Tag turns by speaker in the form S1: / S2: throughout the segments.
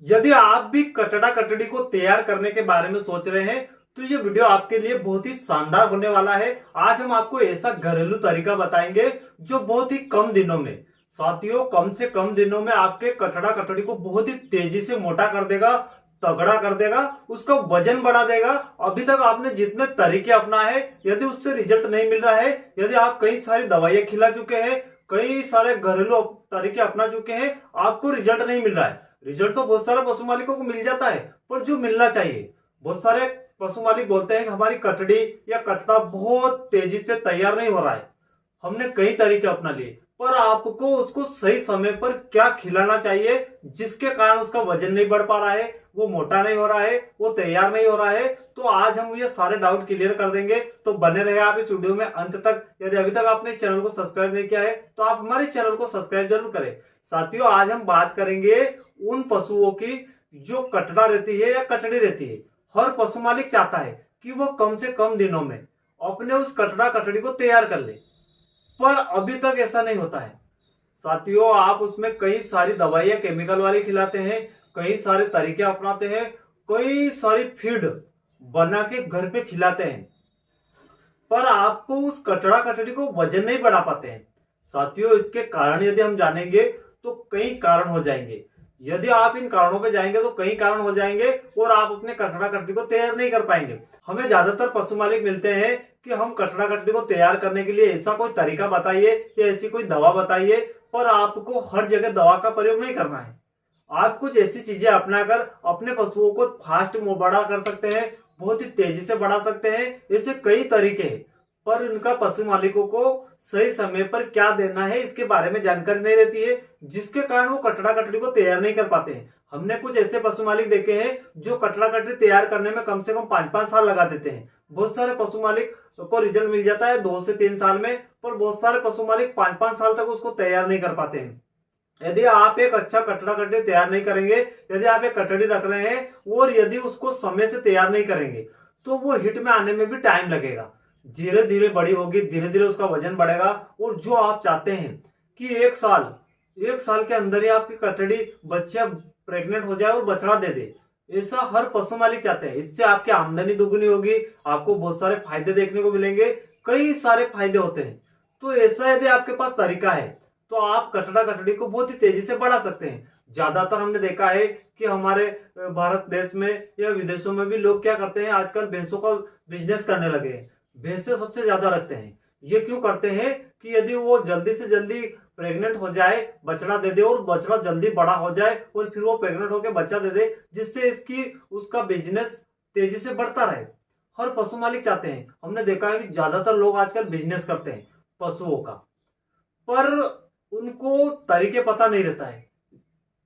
S1: यदि आप भी कटड़ा कटड़ी को तैयार करने के बारे में सोच रहे हैं तो ये वीडियो आपके लिए बहुत ही शानदार होने वाला है। आज हम आपको ऐसा घरेलू तरीका बताएंगे जो बहुत ही कम दिनों में, साथियों कम से कम दिनों में आपके कटड़ा कटड़ी को बहुत ही तेजी से मोटा कर देगा, तगड़ा कर देगा, उसका वजन बढ़ा देगा। अभी तक आपने जितने तरीके अपनाए हैं, यदि उससे रिजल्ट नहीं मिल रहा है, यदि आप कई सारी दवाइयां खिला चुके हैं, कई सारे घरेलू तरीके अपना चुके हैं, आपको रिजल्ट नहीं मिल रहा है। रिजल्ट तो बहुत सारे पशु मालिकों को मिल जाता है, पर जो मिलना चाहिए, बहुत सारे पशु मालिक बोलते हैं कि हमारी कटड़ी या कटड़ा बहुत तेजी से तैयार नहीं हो रहा है। हमने कई तरीके अपना लिए, पर आपको उसको सही समय पर क्या खिलाना चाहिए जिसके कारण उसका वजन नहीं बढ़ पा रहा है, वो मोटा नहीं हो रहा है, वो तैयार नहीं हो रहा है। तो आज हम ये सारे डाउट क्लियर कर देंगे, तो बने रहे आप इस वीडियो में अंत तक। यदि अभी तक आपने इस चैनल को सब्सक्राइब नहीं किया है तो आप हमारे चैनल को सब्सक्राइब जरूर करें। साथियों आज हम बात करेंगे उन पशुओं की जो कटड़ा रहती है या कटड़ी रहती है। हर पशु मालिक चाहता है कि वो कम से कम दिनों में अपने उस कटड़ा कटड़ी को तैयार कर ले, पर अभी तक ऐसा नहीं होता है। साथियों आप उसमें कई सारी दवाइयां केमिकल वाली खिलाते हैं, कई सारे तरीके अपनाते हैं, कई सारी फीड बना के घर पे खिलाते हैं, पर आपको उस कटड़ा कटड़ी को वजन नहीं बढ़ा पाते हैं। साथियों इसके कारण यदि हम जानेंगे तो कई कारण हो जाएंगे। यदि आप इन कारणों पे जाएंगे तो कई कारण हो जाएंगे और आप अपने कटड़ा कटड़ी को तैयार नहीं कर पाएंगे। हमें ज्यादातर पशु मालिक मिलते हैं कि हम कटड़ा कटड़ी को तैयार करने के लिए ऐसा कोई तरीका बताइए या ऐसी कोई दवा बताइए, पर आपको हर जगह दवा का प्रयोग नहीं करना है। आप कुछ ऐसी चीजें अपनाकर अपने पशुओं को फास्ट बड़ा कर सकते हैं, बहुत ही तेजी से बढ़ा सकते हैं। ऐसे कई तरीके हैं, पर उनका पशु मालिकों को सही समय पर क्या देना है इसके बारे में जानकारी नहीं रहती है, जिसके कारण वो कटड़ा कटड़ी को तैयार नहीं कर पाते हैं। हमने कुछ ऐसे पशु मालिक देखे हैं जो कटड़ा कटड़ी तैयार करने में कम से कम 5-5 साल लगा देते हैं। बहुत सारे पशु मालिक को रिजल्ट मिल जाता है 2 से 3 साल में, पर बहुत सारे पशु मालिक 5-5 साल तक उसको तैयार नहीं कर पाते हैं। यदि आप एक अच्छा कटड़ा कटड़ी तैयार नहीं करेंगे, यदि आप एक कटड़ी रख रहे हैं और यदि उसको समय से तैयार नहीं करेंगे तो वो हिट में आने में भी टाइम लगेगा। धीरे धीरे बड़ी होगी, धीरे धीरे उसका वजन बढ़ेगा, और जो आप चाहते हैं कि एक साल के अंदर ही आपकी कटड़ी बच्चा प्रेग्नेंट हो जाए और बछड़ा दे दे, ऐसा हर पशु मालिक चाहते हैं। इससे आपकी आमदनी दुगनी होगी, आपको बहुत सारे फायदे देखने को मिलेंगे, कई सारे फायदे होते हैं। तो ऐसा यदि आपके पास तरीका है तो आप कटड़ा कटड़ी को बहुत ही तेजी से बढ़ा सकते हैं। ज्यादातर हमने देखा है कि हमारे भारत देश में या विदेशों में भी लोग क्या करते हैं, आजकल भैंसों का बिजनेस करने लगे हैं। भैंसे सबसे ज्यादा रखते हैं। ये क्यों करते हैं कि यदि वो जल्दी से जल्दी प्रेग्नेंट हो जाए, बछड़ा दे दे, और बछड़ा जल्दी बड़ा हो जाए और फिर वो प्रेग्नेंट होकर बच्चा दे दे, जिससे इसकी उसका बिजनेस तेजी से बढ़ता रहे। हर पशु मालिक चाहते हैं। हमने देखा है कि ज्यादातर लोग आजकल बिजनेस करते हैं पशुओं का, पर उनको तरीके पता नहीं रहता है।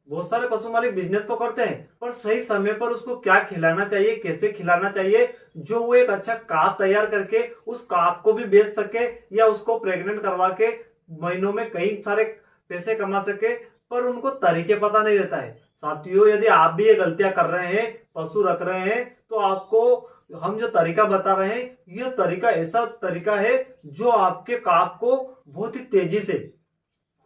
S1: बहुत सारे पशु मालिक बिजनेस तो करते हैं, पर सही समय पर उसको क्या खिलाना चाहिए, कैसे खिलाना चाहिए, जो वो एक अच्छा काप तैयार करके उस काप को भी बेच सके या उसको प्रेग्नेंट करवा के महीनों में कई सारे पैसे कमा सके, पर उनको तरीके पता नहीं रहता है। साथियों यदि आप भी ये गलतियां कर रहे हैं, पशु रख रहे हैं, तो आपको हम जो तरीका बता रहे हैं, यह तरीका ऐसा तरीका है जो आपके काप को बहुत ही तेजी से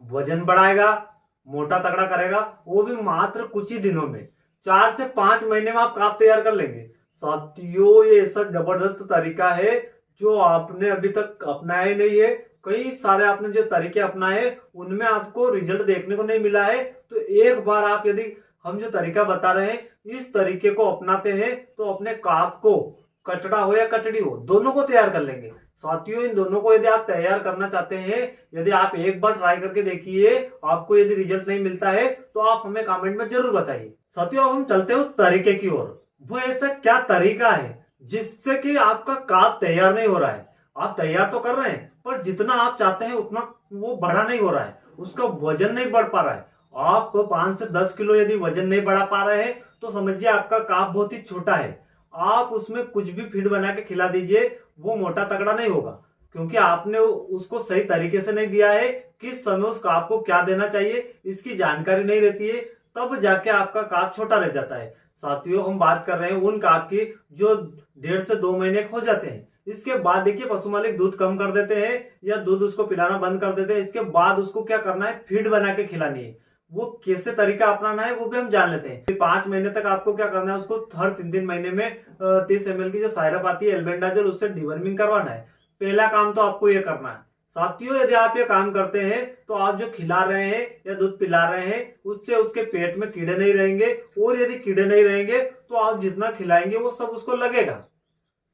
S1: वजन बढ़ाएगा, मोटा तगड़ा करेगा, वो भी मात्र कुछ ही दिनों में। 4 से 5 महीने में आप काप तैयार कर लेंगे। साथियों ये ऐसा जबरदस्त तरीका है जो आपने अभी तक अपनाया ही नहीं है। कई सारे आपने जो तरीके अपनाए उनमें आपको रिजल्ट देखने को नहीं मिला है। तो एक बार आप यदि हम जो तरीका बता रहे हैं इस तरीके को अपनाते हैं तो अपने काप को, कटड़ा हो या कटड़ी हो, दोनों को तैयार कर लेंगे। साथियों इन दोनों को यदि आप तैयार करना चाहते हैं, यदि आप एक बार ट्राई करके देखिए, आपको यदि रिजल्ट नहीं मिलता है तो आप हमें कमेंट में जरूर बताइए। साथियों अब हम चलते हैं उस तरीके की ओर। वो ऐसा क्या तरीका है जिससे कि आपका काप तैयार नहीं हो रहा है। आप तैयार तो कर रहे हैं, पर जितना आप चाहते हैं उतना वो बड़ा नहीं हो रहा है, उसका वजन नहीं बढ़ पा रहा है। आप 5 से 10 किलो यदि वजन नहीं बढ़ा पा रहे हैं तो समझिए आपका काप बहुत ही छोटा है। आप उसमें कुछ भी फीड बना के खिला दीजिए, वो मोटा तगड़ा नहीं होगा, क्योंकि आपने उसको सही तरीके से नहीं दिया है। किस समय उस काप को क्या देना चाहिए इसकी जानकारी नहीं रहती है, तब जाके आपका काप छोटा रह जाता है। साथियों हम बात कर रहे हैं उन काप की जो 1.5 से 2 महीने हो जाते हैं। इसके बाद देखिए पशु मालिक दूध कम कर देते हैं या दूध उसको पिलाना बंद कर देते हैं। इसके बाद उसको क्या करना है, फीड बना के खिलानी है। वो कैसे तरीका अपनाना है वो भी हम जान लेते हैं। 5 महीने तक आपको क्या करना है, उसको हर 3-3 महीने में 30 ml की जो सायरप आती है एल्बेंडाजोल, उससे डिवर्मिंग करवाना है। पहला काम तो आपको ये करना है। साथियों, यदि आप ये काम करते हैं तो आप जो खिला रहे हैं या दूध पिला रहे हैं उससे उसके पेट में कीड़े नहीं रहेंगे, और यदि कीड़े नहीं रहेंगे तो आप जितना खिलाएंगे वो सब उसको लगेगा,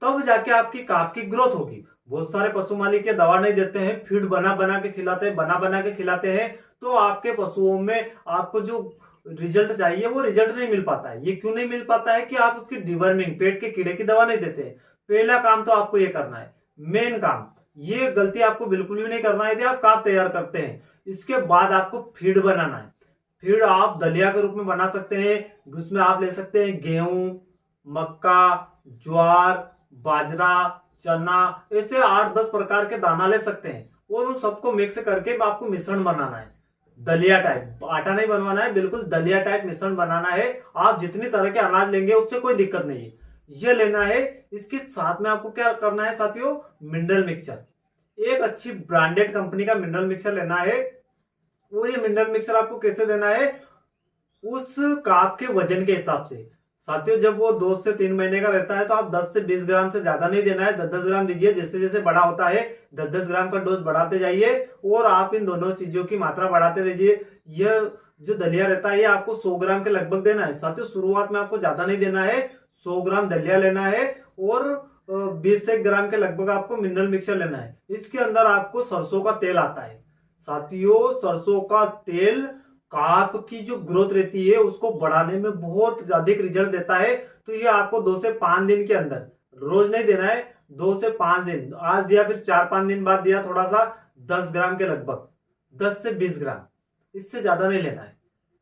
S1: तब जाके आपकी काफ की ग्रोथ होगी। बहुत सारे पशु मालिक ये दवा नहीं देते हैं, फीड बना बना के खिलाते हैं, बना बना के खिलाते हैं, तो आपके पशुओं में आपको जो रिजल्ट चाहिए वो रिजल्ट नहीं मिल पाता है। ये क्यों नहीं मिल पाता है कि आप उसकी डिवर्मिंग, पेट के कीड़े की दवा नहीं देते। पहला काम तो आपको ये करना है, मेन काम। ये गलती आपको बिल्कुल भी नहीं करना है यदि आप काफ तैयार करते हैं। इसके बाद आपको फीड बनाना है। फीड आप दलिया के रूप में बना सकते हैं, उसमें आप ले सकते हैं गेहूं, मक्का, ज्वार, बाजरा, चना, ऐसे 8-10 प्रकार के दाना ले सकते हैं, और उन सबको मिक्स करके आपको मिश्रण बनाना है। दलिया टाइप, आटा नहीं बनवाना है, बिल्कुल दलिया टाइप मिश्रण बनाना है। आप जितनी तरह के अनाज लेंगे उससे कोई दिक्कत नहीं है, ये लेना है। इसके साथ में आपको क्या करना है साथियों, मिनरल मिक्सचर, एक अच्छी ब्रांडेड कंपनी का मिनरल मिक्सचर लेना है। और ये मिनरल मिक्सचर आपको कैसे देना है, उस काप के वजन के हिसाब से। साथियों, जब वो 2 से 3 महीने का रहता है तो आप 10 से 20 ग्राम से ज्यादा नहीं देना है, 10-10 ग्राम दीजिए। जैसे जैसे बड़ा होता है 10-10 ग्राम का डोज बढ़ाते जाइए, और आप इन दोनों चीजों की मात्रा बढ़ाते रहिए। यह जो दलिया रहता है ये आपको 100 ग्राम के लगभग देना है। साथियों, शुरुआत में आपको ज्यादा नहीं देना है, 100 ग्राम दलिया लेना है, और 20 से ग्राम के लगभग आपको मिनरल मिक्सचर लेना है। इसके अंदर आपको सरसों का तेल आता है। साथियों, सरसों का तेल काफ की जो ग्रोथ रहती है उसको बढ़ाने में बहुत अधिक रिजल्ट देता है। तो ये आपको 2 से 5 दिन के अंदर, रोज नहीं देना है, 2 से 5 दिन, आज दिया फिर 4-5 दिन बाद दिया थोड़ा सा, 10 ग्राम के लगभग, 10 से 20 ग्राम, इससे ज्यादा नहीं लेना है।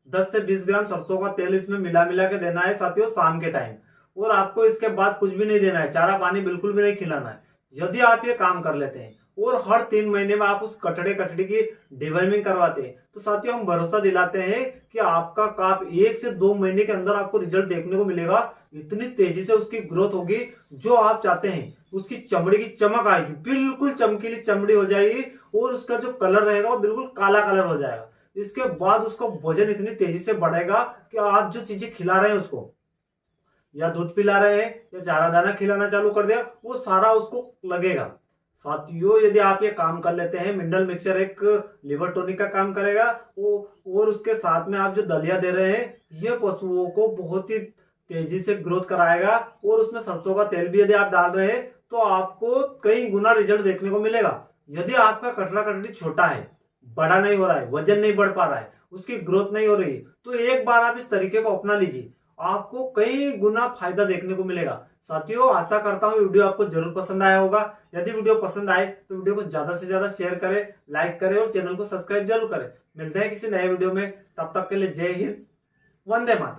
S1: 10 से 20 ग्राम सरसों का तेल इसमें मिला मिला के देना है साथियों, शाम के टाइम। और आपको इसके बाद कुछ भी नहीं देना है, चारा पानी बिल्कुल भी नहीं खिलाना है। यदि आप ये काम कर लेते हैं और हर 3 महीने में आप उस कटड़े कटड़ी की डिवर्मिंग करवाते हैं, तो साथियों हम भरोसा दिलाते हैं कि आपका काफ 1 से 2 महीने के अंदर आपको रिजल्ट देखने को मिलेगा। इतनी तेजी से उसकी ग्रोथ होगी जो आप चाहते हैं। उसकी चमड़ी की चमक आएगी, बिल्कुल चमकीली चमड़ी हो जाएगी, और उसका जो कलर रहेगा वो बिल्कुल काला कलर हो जाएगा। इसके बाद उसका वजन इतनी तेजी से बढ़ेगा कि आप जो चीजें खिला रहे हैं उसको, या दूध पिला रहे हैं या चारा दाना खिलाना चालू कर दिया, वो सारा उसको लगेगा। साथियों, यदि आप ये काम कर लेते हैं, मिनरल मिक्सचर एक लिवर टॉनिक का काम करेगा, और उसके साथ में आप जो दलिया दे रहे हैं ये पशुओं को बहुत ही तेजी से ग्रोथ कराएगा। और उसमें सरसों का तेल भी यदि आप डाल रहे हैं तो आपको कई गुना रिजल्ट देखने को मिलेगा। यदि आपका कटरा कटड़ी छोटा है, बड़ा नहीं हो रहा है, वजन नहीं बढ़ पा रहा है, उसकी ग्रोथ नहीं हो रही, तो एक बार आप इस तरीके को अपना लीजिए, आपको कई गुना फायदा देखने को मिलेगा। साथियों, आशा करता हूँ वीडियो आपको जरूर पसंद आया होगा। यदि वीडियो पसंद आए तो वीडियो को ज्यादा से ज्यादा शेयर करें, लाइक करें, और चैनल को सब्सक्राइब जरूर करें। मिलते हैं किसी नए वीडियो में, तब तक के लिए जय हिंद, वंदे मातरम।